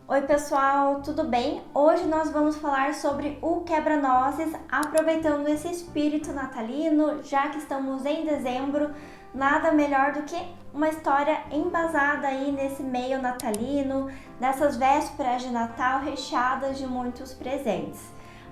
Oi pessoal, tudo bem? Hoje nós vamos falar sobre o quebra-nozes, aproveitando esse espírito natalino, já que estamos em dezembro, nada melhor do que uma história embasada aí nesse meio natalino, nessas vésperas de Natal recheadas de muitos presentes.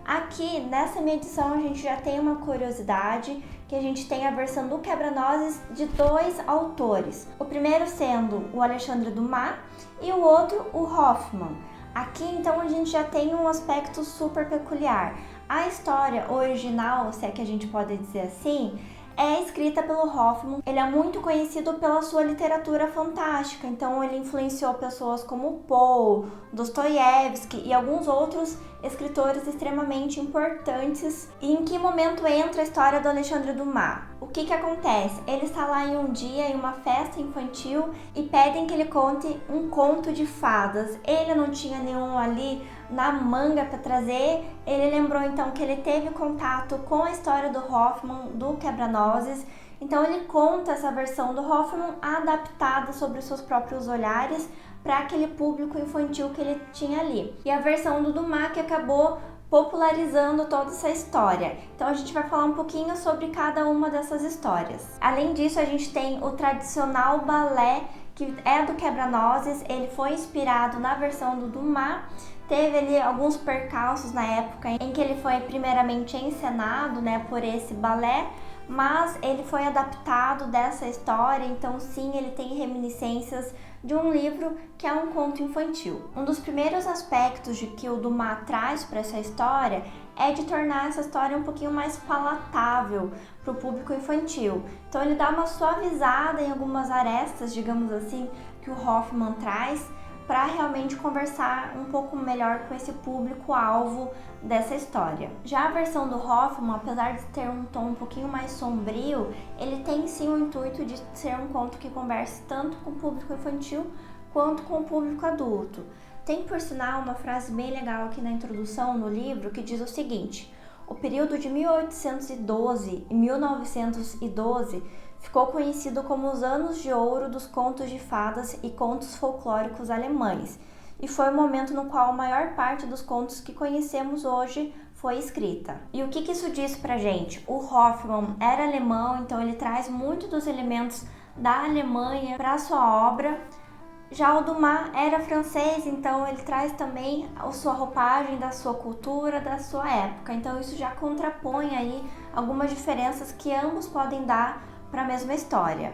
Aqui nessa minha edição a gente já tem uma curiosidade, que a gente tem a versão do quebra-nozes de dois autores. O primeiro sendo o Alexandre Dumas e o outro o Hoffmann. Aqui então a gente já tem um aspecto super peculiar. A história original, se é que a gente pode dizer assim, é escrita pelo Hoffmann. Ele é muito conhecido pela sua literatura fantástica, então ele influenciou pessoas como Poe, Dostoiévski e alguns outros escritores extremamente importantes. E em que momento entra a história do Alexandre Dumas? O que acontece? Ele está lá em um dia, em uma festa infantil, e pedem que ele conte um conto de fadas. Ele não tinha nenhum ali na manga para trazer. Ele lembrou então que ele teve contato com a história do Hoffmann, do Quebra-Nozes. Então ele conta essa versão do Hoffmann adaptada sobre os seus próprios olhares para aquele público infantil que ele tinha ali. E a versão do Dumas que acabou popularizando toda essa história. Então a gente vai falar um pouquinho sobre cada uma dessas histórias. Além disso, a gente tem o tradicional balé, que é do Quebra-Nozes. Ele foi inspirado na versão do Dumas. Teve ali alguns percalços na época em que ele foi primeiramente encenado, por esse balé, mas ele foi adaptado dessa história, então sim, ele tem reminiscências de um livro que é um conto infantil. Um dos primeiros aspectos de que o Dumas traz para essa história é de tornar essa história um pouquinho mais palatável para o público infantil. Então ele dá uma suavizada em algumas arestas, digamos assim, que o Hoffmann traz, para realmente conversar um pouco melhor com esse público-alvo dessa história. Já a versão do Hoffmann, apesar de ter um tom um pouquinho mais sombrio, ele tem sim o intuito de ser um conto que converse tanto com o público infantil quanto com o público adulto. Tem, por sinal, uma frase bem legal aqui na introdução no livro que diz o seguinte: o período de 1812 e 1912 ficou conhecido como os anos de ouro dos contos de fadas e contos folclóricos alemães, e foi o momento no qual a maior parte dos contos que conhecemos hoje foi escrita. E o que isso diz pra gente? O Hoffmann era alemão, então ele traz muito dos elementos da Alemanha para sua obra. Já o Dumas era francês, então ele traz também a sua roupagem da sua cultura, da sua época. Então isso já contrapõe aí algumas diferenças que ambos podem dar para a mesma história.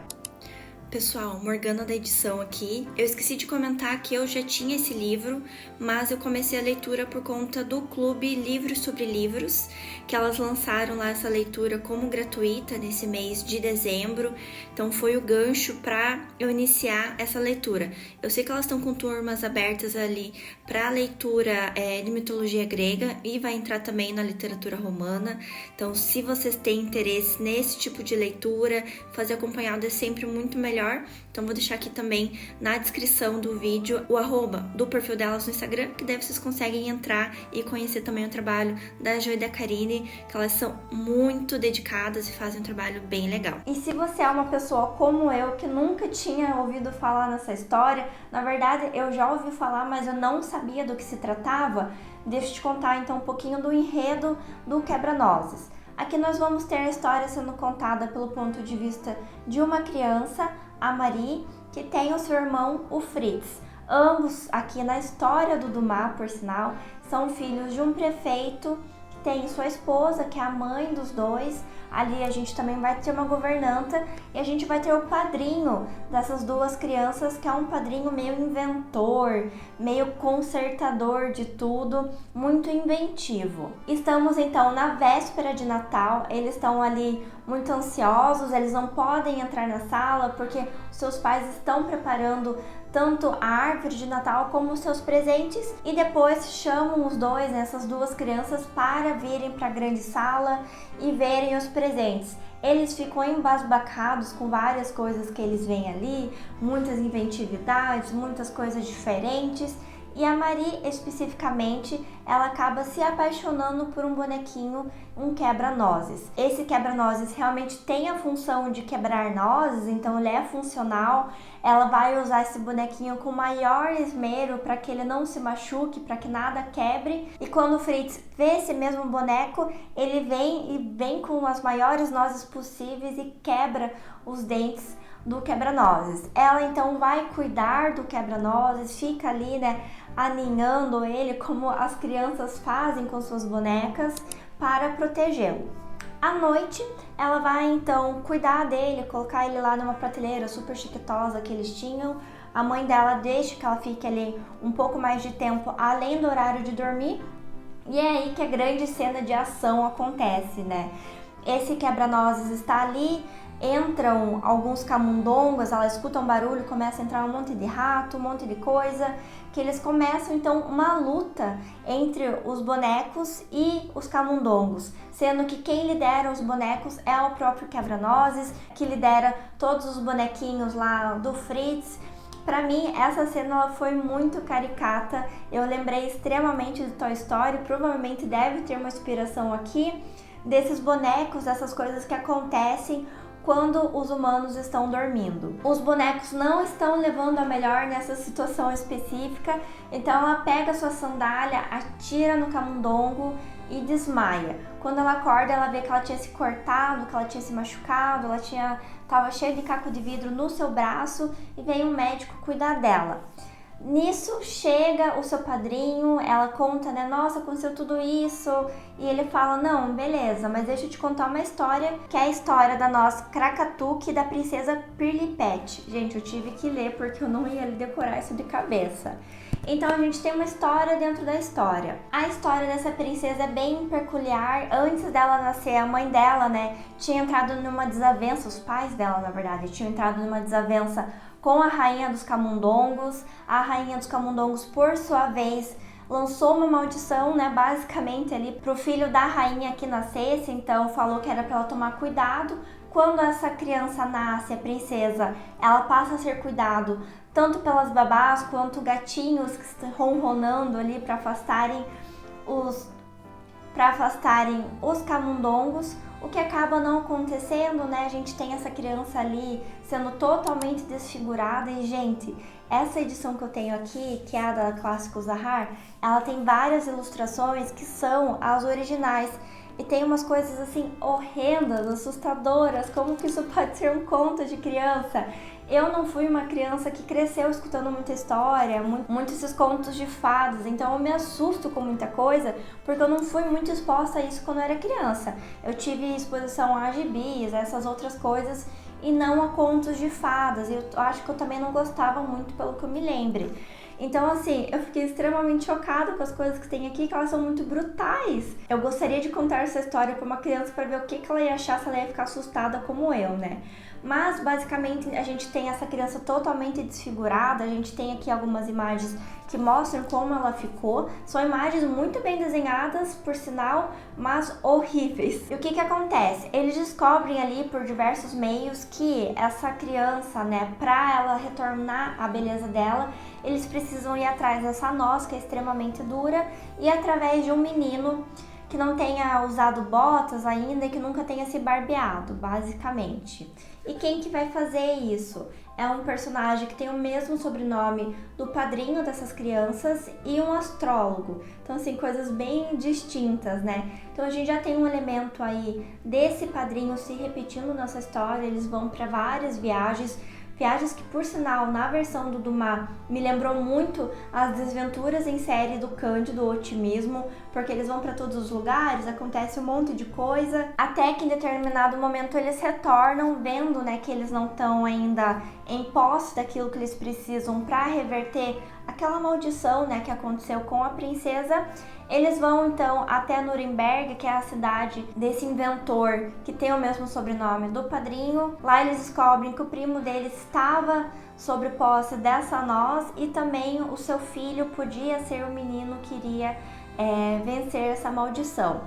Pessoal, Morgana da edição aqui. Eu esqueci de comentar que eu já tinha esse livro, mas eu comecei a leitura por conta do clube Livros sobre Livros, que elas lançaram lá essa leitura como gratuita nesse mês de dezembro. Então foi o gancho para eu iniciar essa leitura. Eu sei que elas estão com turmas abertas ali para leitura de mitologia grega e vai entrar também na literatura romana. Então, se vocês têm interesse nesse tipo de leitura, fazer acompanhado é sempre muito melhor. Então vou deixar aqui também na descrição do vídeo o arroba do perfil delas no Instagram, que daí vocês conseguem entrar e conhecer também o trabalho da Jo e da Karine, que elas são muito dedicadas e fazem um trabalho bem legal. E se você é uma pessoa como eu, que nunca tinha ouvido falar nessa história, na verdade eu já ouvi falar, mas eu não sabia do que se tratava, deixa eu te contar então um pouquinho do enredo do Quebra-Nozes. Aqui nós vamos ter a história sendo contada pelo ponto de vista de uma criança, a Marie, que tem o seu irmão, o Fritz. Ambos, aqui na história do Dumas, por sinal, são filhos de um prefeito que tem sua esposa, que é a mãe dos dois. Ali a gente também vai ter uma governanta e a gente vai ter o padrinho dessas duas crianças, que é um padrinho meio inventor, meio consertador de tudo, muito inventivo. Estamos então na véspera de Natal, eles estão ali muito ansiosos, eles não podem entrar na sala porque seus pais estão preparando tanto a árvore de Natal como os seus presentes, e depois chamam os dois, essas duas crianças, para virem para a grande sala e verem os presentes. Eles ficam embasbacados com várias coisas que eles veem ali, muitas inventividades, muitas coisas diferentes, E a Marie, especificamente, ela acaba se apaixonando por um bonequinho, um quebra-nozes. Esse quebra-nozes realmente tem a função de quebrar nozes, então ele é funcional. Ela vai usar esse bonequinho com maior esmero para que ele não se machuque, para que nada quebre. E quando o Fritz vê esse mesmo boneco, ele vem com as maiores nozes possíveis e quebra os dentes do quebra-nozes. Ela então vai cuidar do quebra-nozes, fica ali, né, aninhando ele como as crianças fazem com suas bonecas para protegê-lo. À noite, ela vai então cuidar dele, colocar ele lá numa prateleira super chiquitosa que eles tinham. A mãe dela deixa que ela fique ali um pouco mais de tempo além do horário de dormir. E é aí que a grande cena de ação acontece, né? Esse quebra-nozes está ali, entram alguns camundongos, ela escuta um barulho, começa a entrar um monte de rato, um monte de coisa, que eles começam então uma luta entre os bonecos e os camundongos, sendo que quem lidera os bonecos é o próprio quebra-nozes, que lidera todos os bonequinhos lá do Fritz. Pra mim, essa cena ela foi muito caricata, eu lembrei extremamente de Toy Story, provavelmente deve ter uma inspiração aqui, desses bonecos, dessas coisas que acontecem quando os humanos estão dormindo. Os bonecos não estão levando a melhor nessa situação específica, então ela pega sua sandália, atira no camundongo e desmaia. Quando ela acorda, ela vê que ela tinha se cortado, que ela tinha se machucado, ela estava cheia de caco de vidro no seu braço e veio um médico cuidar dela. Nisso chega o seu padrinho, ela conta, né, nossa, aconteceu tudo isso, e ele fala, não, beleza, mas deixa eu te contar uma história, que é a história da nossa Krakatuk e da princesa Pirlipete. Gente, eu tive que ler porque eu não ia decorar isso de cabeça. Então a gente tem uma história dentro da história. A história dessa princesa é bem peculiar. Antes dela nascer, a mãe dela, né, tinha entrado numa desavença, os pais dela, na verdade, tinham entrado numa desavença com a rainha dos camundongos. A rainha dos camundongos, por sua vez, lançou uma maldição, né, basicamente ali pro filho da rainha que nascesse, então falou que era para ela tomar cuidado. Quando essa criança nasce, a princesa, ela passa a ser cuidado tanto pelas babás quanto gatinhos que estão ronronando ali para afastarem os camundongos, o que acaba não acontecendo, né? A gente tem essa criança ali sendo totalmente desfigurada e, gente, essa edição que eu tenho aqui, que é a da Clássicos Zahar, ela tem várias ilustrações que são as originais e tem umas coisas assim horrendas, assustadoras, como que isso pode ser um conto de criança? Eu não fui uma criança que cresceu escutando muita história, muito esses contos de fadas, então eu me assusto com muita coisa, porque eu não fui muito exposta a isso quando eu era criança. Eu tive exposição a gibis, a essas outras coisas, e não a contos de fadas, e eu acho que eu também não gostava muito, pelo que eu me lembre. Então, assim, eu fiquei extremamente chocada com as coisas que tem aqui, que elas são muito brutais. Eu gostaria de contar essa história para uma criança para ver o que ela ia achar, se ela ia ficar assustada como eu, né? Mas, basicamente, a gente tem essa criança totalmente desfigurada, a gente tem aqui algumas imagens que mostram como ela ficou. São imagens muito bem desenhadas, por sinal, mas horríveis. E o que acontece? Eles descobrem ali, por diversos meios, que essa criança, né, pra ela retornar à beleza dela, eles precisam ir atrás dessa noz, que é extremamente dura, e através de um menino que não tenha usado botas ainda e que nunca tenha se barbeado, basicamente. E quem que vai fazer isso? É um personagem que tem o mesmo sobrenome do padrinho dessas crianças e um astrólogo. Então, assim, coisas bem distintas, né? Então, a gente já tem um elemento aí desse padrinho se repetindo nessa história. Eles vão para várias viagens que, por sinal, na versão do Dumas, me lembrou muito as desventuras em série do Cândido Otimismo, porque eles vão para todos os lugares, acontece um monte de coisa, até que em determinado momento eles retornam, vendo, né, que eles não estão ainda em posse daquilo que eles precisam para reverter aquela maldição, né, que aconteceu com a princesa. Eles vão então até Nuremberg, que é a cidade desse inventor que tem o mesmo sobrenome do padrinho. Lá eles descobrem que o primo deles estava sob posse dessa noz e também o seu filho podia ser o menino que iria vencer essa maldição.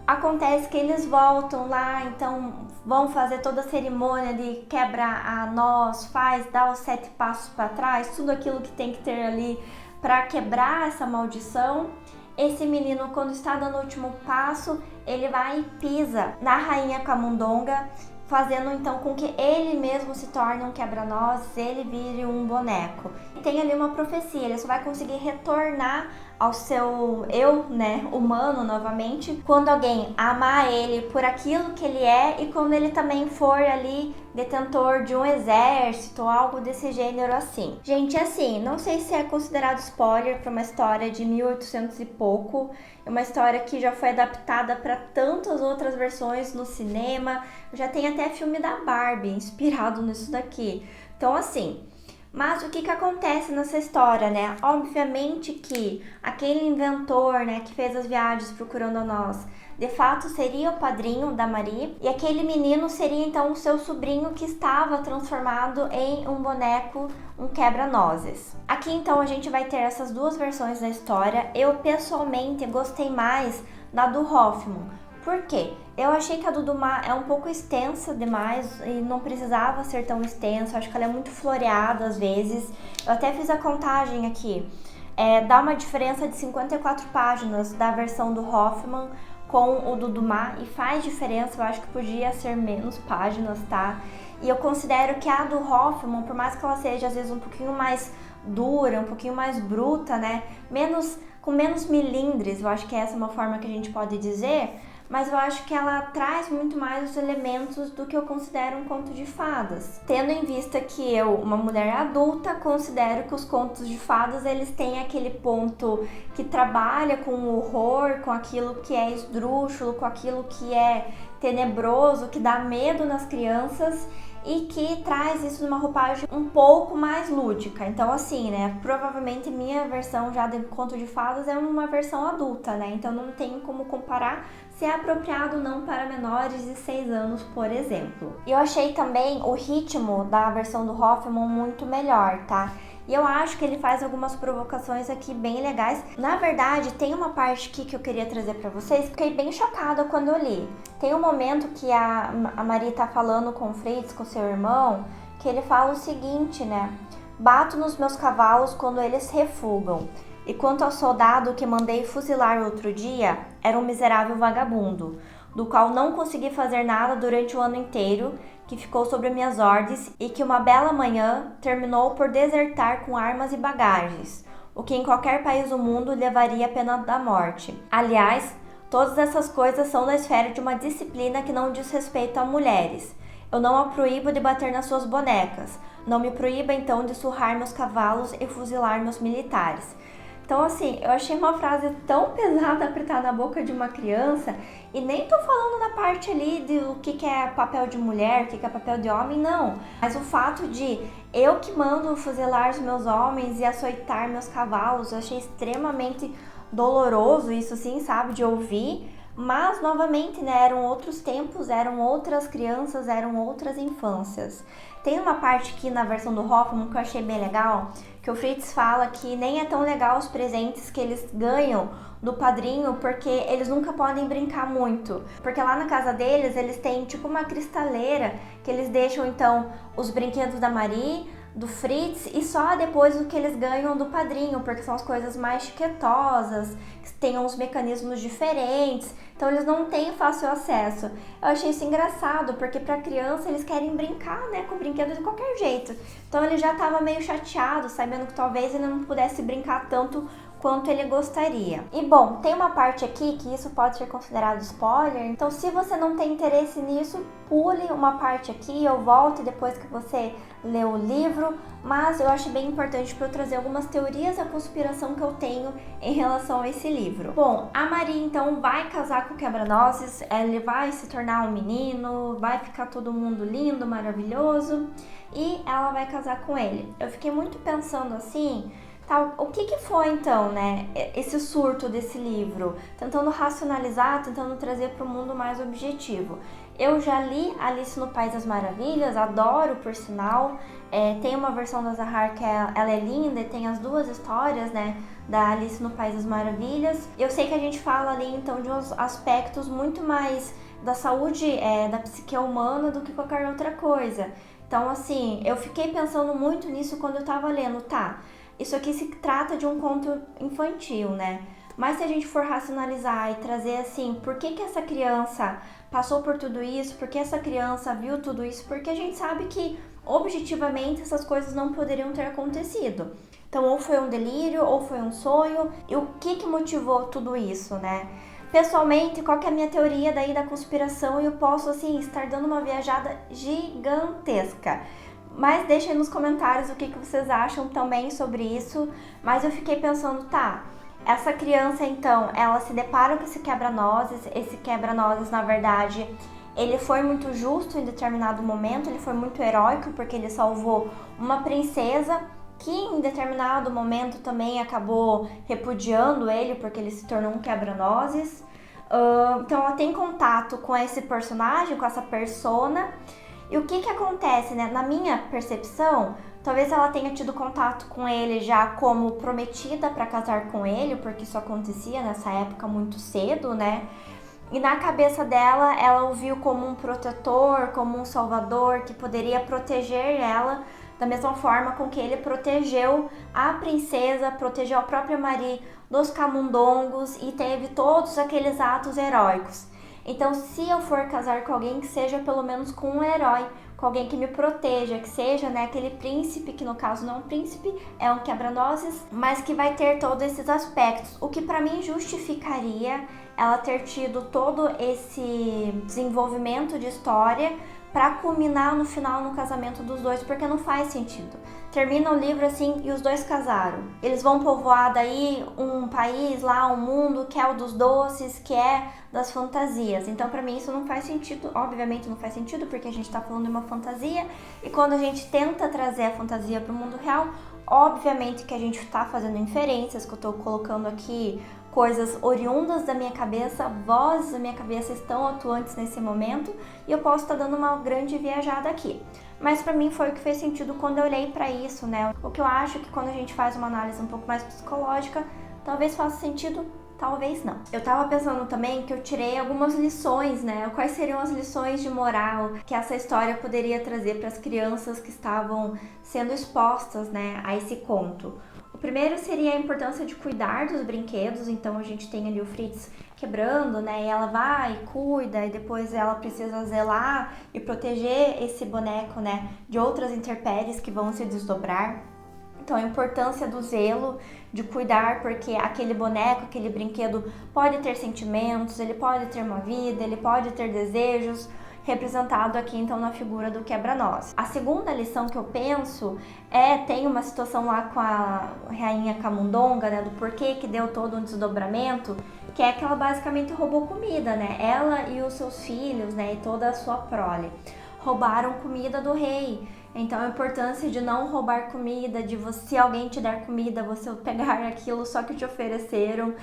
Acontece que eles voltam lá, então vão fazer toda a cerimônia de quebrar a noz, dá os 7 passos para trás, tudo aquilo que tem que ter ali para quebrar essa maldição, esse menino, quando está dando o último passo, ele vai e pisa na rainha Camundonga, fazendo então com que ele mesmo se torne um quebra-nozes, ele vire um boneco. E tem ali uma profecia, ele só vai conseguir retornar ao seu eu, né, humano novamente, quando alguém amar ele por aquilo que ele é e quando ele também for ali detentor de um exército, algo desse gênero assim. Gente, assim, não sei se é considerado spoiler para uma história de 1800 e pouco, é uma história que já foi adaptada para tantas outras versões no cinema, já tem até filme da Barbie inspirado nisso daqui. Então, assim, mas o que acontece nessa história, né? Obviamente que aquele inventor, né, que fez as viagens procurando a nós, de fato seria o padrinho da Marie, e aquele menino seria então o seu sobrinho que estava transformado em um boneco, um quebra-nozes. Aqui então a gente vai ter essas duas versões da história. Eu pessoalmente gostei mais da do Hoffmann. Por quê? Eu achei que a do Dumas é um pouco extensa demais e não precisava ser tão extensa. Acho que ela é muito floreada às vezes. Eu até fiz a contagem aqui. Dá uma diferença de 54 páginas da versão do Hoffmann com o do Dumas e faz diferença. Eu acho que podia ser menos páginas, tá? E eu considero que a do Hoffmann, por mais que ela seja às vezes um pouquinho mais dura, um pouquinho mais bruta, né? Com menos milindres, eu acho que essa é uma forma que a gente pode dizer. Mas eu acho que ela traz muito mais os elementos do que eu considero um conto de fadas. Tendo em vista que eu, uma mulher adulta, considero que os contos de fadas, eles têm aquele ponto que trabalha com o horror, com aquilo que é esdrúxulo, com aquilo que é tenebroso, que dá medo nas crianças e que traz isso numa roupagem um pouco mais lúdica. Então, assim, né, provavelmente minha versão já de conto de fadas é uma versão adulta, né, então não tem como comparar se é apropriado ou não para menores de 6 anos, por exemplo. E eu achei também o ritmo da versão do Hoffmann muito melhor, tá? E eu acho que ele faz algumas provocações aqui bem legais. Na verdade, tem uma parte aqui que eu queria trazer pra vocês. Fiquei bem chocada quando eu li. Tem um momento que a Marie tá falando com o Fritz, com seu irmão, que ele fala o seguinte, né? Bato nos meus cavalos quando eles refugam. E quanto ao soldado que mandei fuzilar outro dia, era um miserável vagabundo, do qual não consegui fazer nada durante o ano inteiro, que ficou sob minhas ordens e que uma bela manhã terminou por desertar com armas e bagagens, o que em qualquer país do mundo levaria a pena da morte. Aliás, todas essas coisas são da esfera de uma disciplina que não diz respeito a mulheres. Eu não a proíbo de bater nas suas bonecas, não me proíba então de surrar meus cavalos e fuzilar meus militares. Então, assim, eu achei uma frase tão pesada pra estar na boca de uma criança e nem tô falando na parte ali do que é papel de mulher, o que é papel de homem, não. Mas o fato de eu que mando fuzilar os meus homens e açoitar meus cavalos, eu achei extremamente doloroso isso, sim, sabe, de ouvir. Mas, novamente, né, eram outros tempos, eram outras crianças, eram outras infâncias. Tem uma parte aqui na versão do Hoffmann que eu achei bem legal, que o Fritz fala que nem é tão legal os presentes que eles ganham do padrinho, porque eles nunca podem brincar muito. Porque lá na casa deles, eles têm tipo uma cristaleira, que eles deixam então os brinquedos da Marie, do Fritz e só depois o que eles ganham do padrinho, porque são as coisas mais chiquetosas, que tenham uns mecanismos diferentes, então eles não têm fácil acesso. Eu achei isso engraçado, porque para criança eles querem brincar, né, com brinquedo de qualquer jeito. Então ele já estava meio chateado, sabendo que talvez ele não pudesse brincar tanto quanto ele gostaria. E bom, tem uma parte aqui que isso pode ser considerado spoiler, então se você não tem interesse nisso, pule uma parte aqui, eu volto depois que você lê o livro, mas eu acho bem importante para eu trazer algumas teorias da conspiração que eu tenho em relação a esse livro. Bom, a Marie então vai casar com o Quebra-Nozes, ele vai se tornar um menino, vai ficar todo mundo lindo, maravilhoso, e ela vai casar com ele. Eu fiquei muito pensando assim, o que foi então, né, esse surto desse livro? Tentando racionalizar, tentando trazer para o mundo mais objetivo. Eu já li Alice no País das Maravilhas, adoro por sinal. Tem uma versão da Zahar que ela é linda e tem as duas histórias, né, da Alice no País das Maravilhas. Eu sei que a gente fala ali então de uns aspectos muito mais da saúde, da psique humana do que qualquer outra coisa. Então assim, eu fiquei pensando muito nisso quando eu tava lendo, isso aqui se trata de um conto infantil, né? Mas se a gente for racionalizar e trazer assim, por que essa criança passou por tudo isso, por que essa criança viu tudo isso, porque a gente sabe que objetivamente essas coisas não poderiam ter acontecido. Então, ou foi um delírio, ou foi um sonho, e o que motivou tudo isso, né? Pessoalmente, qual que é a minha teoria daí da conspiração? E eu posso, assim, estar dando uma viajada gigantesca. Mas deixem nos comentários o que vocês acham também sobre isso. Mas eu fiquei pensando, tá, essa criança, então, ela se depara com esse quebra-nozes. Esse quebra-nozes, na verdade, ele foi muito justo em determinado momento, ele foi muito heróico, porque ele salvou uma princesa que em determinado momento também acabou repudiando ele, porque ele se tornou um quebra-nozes. Então ela tem contato com esse personagem, com essa persona. E o que acontece, né? Na minha percepção, talvez ela tenha tido contato com ele já como prometida para casar com ele, porque isso acontecia nessa época muito cedo, né? E na cabeça dela, ela o viu como um protetor, como um salvador que poderia proteger ela da mesma forma com que ele protegeu a princesa, protegeu a própria Marie dos camundongos e teve todos aqueles atos heróicos. Então, se eu for casar com alguém, que seja pelo menos com um herói, com alguém que me proteja, que seja, né, aquele príncipe, que no caso não é um príncipe, é um quebra-nozes, mas que vai ter todos esses aspectos. O que para mim justificaria ela ter tido todo esse desenvolvimento de história para culminar no final no casamento dos dois, porque não faz sentido. Termina o livro assim e os dois casaram. Eles vão povoar daí um país lá, um mundo que é o dos doces, que é das fantasias. Então para mim isso não faz sentido, obviamente não faz sentido, porque a gente tá falando de uma fantasia, e quando a gente tenta trazer a fantasia para o mundo real, obviamente que a gente tá fazendo inferências, que eu tô colocando aqui coisas oriundas da minha cabeça, vozes da minha cabeça estão atuantes nesse momento, e eu posso estar dando uma grande viajada aqui. Mas pra mim foi o que fez sentido quando eu olhei pra isso, né? O que eu acho que quando a gente faz uma análise um pouco mais psicológica, talvez faça sentido, talvez não. Eu tava pensando também que eu tirei algumas lições, né? Quais seriam as lições de moral que essa história poderia trazer para as crianças que estavam sendo expostas, né, a esse conto. O primeiro seria a importância de cuidar dos brinquedos. Então a gente tem ali o Fritz quebrando, né, e ela vai e cuida, e depois ela precisa zelar e proteger esse boneco, né, de outras intempéries que vão se desdobrar. Então a importância do zelo, de cuidar, porque aquele boneco, aquele brinquedo pode ter sentimentos, ele pode ter uma vida, ele pode ter desejos, representado aqui então na figura do quebra-nozes. A segunda lição que eu penso tem uma situação lá com a rainha Camundonga, né, do porquê que deu todo um desdobramento, que é que ela basicamente roubou comida, né, ela e os seus filhos, né, e toda a sua prole, roubaram comida do rei. Então a importância de não roubar comida, de você, se alguém te der comida, você pegar aquilo só que te ofereceram,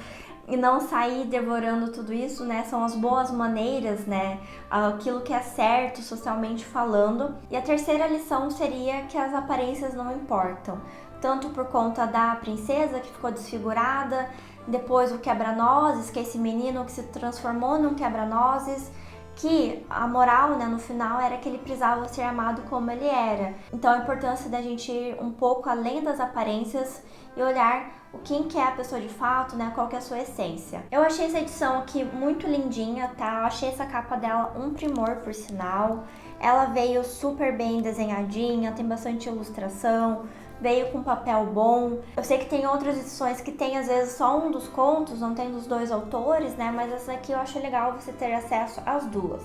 e não sair devorando tudo isso, né? São as boas maneiras, né? Aquilo que é certo socialmente falando. E a terceira lição seria que as aparências não importam. Tanto por conta da princesa que ficou desfigurada, depois o quebra-nozes, que é esse menino que se transformou num quebra-nozes, que a moral, né, no final era que ele precisava ser amado como ele era. Então a importância da gente ir um pouco além das aparências e olhar quem que é a pessoa de fato, né, qual que é a sua essência. Eu achei essa edição aqui muito lindinha, tá? Eu achei essa capa dela um primor, por sinal. Ela veio super bem desenhadinha, tem bastante ilustração, veio com papel bom. Eu sei que tem outras edições que tem às vezes só um dos contos, não tem dos dois autores, né? Mas essa aqui eu acho legal você ter acesso às duas.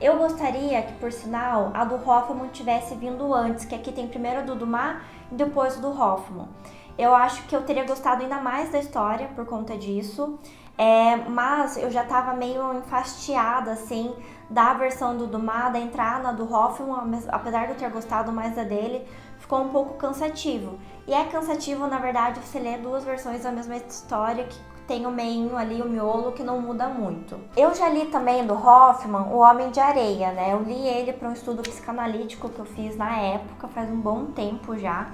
Eu gostaria que, por sinal, a do Hoffmann tivesse vindo antes, que aqui tem primeiro a do Dumas e depois a do Hoffmann. Eu acho que eu teria gostado ainda mais da história por conta disso, mas eu já tava meio enfastiada, assim, da versão do Dumas, da entrada do Hoffmann, apesar de eu ter gostado mais da dele, ficou um pouco cansativo. E é cansativo, na verdade, você ler duas versões da mesma história, que tem o meinho ali, o miolo, que não muda muito. Eu já li também do Hoffmann O Homem de Areia, né? Eu li ele para um estudo psicanalítico que eu fiz na época, faz um bom tempo já.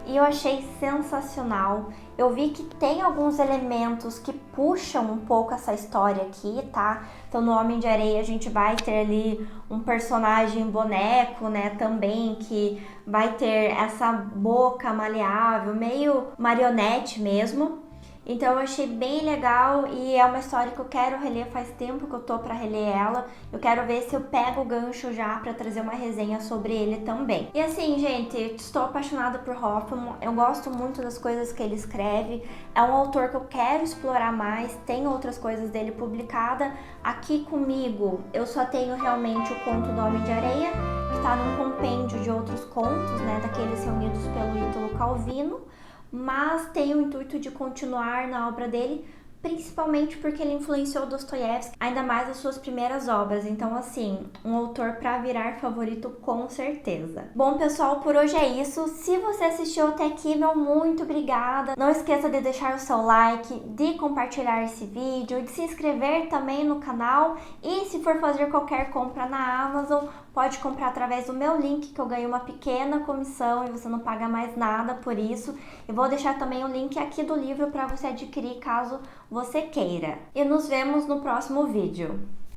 e eu achei sensacional. Eu vi que tem alguns elementos que puxam um pouco essa história aqui, tá? Então no Homem de Areia a gente vai ter ali um personagem boneco, né, também, que vai ter essa boca maleável, meio marionete mesmo. Então eu achei bem legal e é uma história que eu quero reler, faz tempo que eu tô pra reler ela. Eu quero ver se eu pego o gancho já pra trazer uma resenha sobre ele também. E assim, gente, estou apaixonada por Hoffman, eu gosto muito das coisas que ele escreve. É um autor que eu quero explorar mais, tem outras coisas dele publicada. Aqui comigo eu só tenho realmente o conto do Homem de Areia, que tá num compêndio de outros contos, né, daqueles reunidos pelo Ítalo Calvino. Mas tem o intuito de continuar na obra dele, principalmente porque ele influenciou Dostoiévski, ainda mais as suas primeiras obras. Então, assim, um autor para virar favorito com certeza. Bom, pessoal, por hoje é isso. Se você assistiu até aqui, meu muito obrigada. Não esqueça de deixar o seu like, de compartilhar esse vídeo, de se inscrever também no canal. E se for fazer qualquer compra na Amazon, pode comprar através do meu link, que eu ganho uma pequena comissão e você não paga mais nada por isso. Eu vou deixar também o link aqui do livro para você adquirir caso você queira. E nos vemos no próximo vídeo.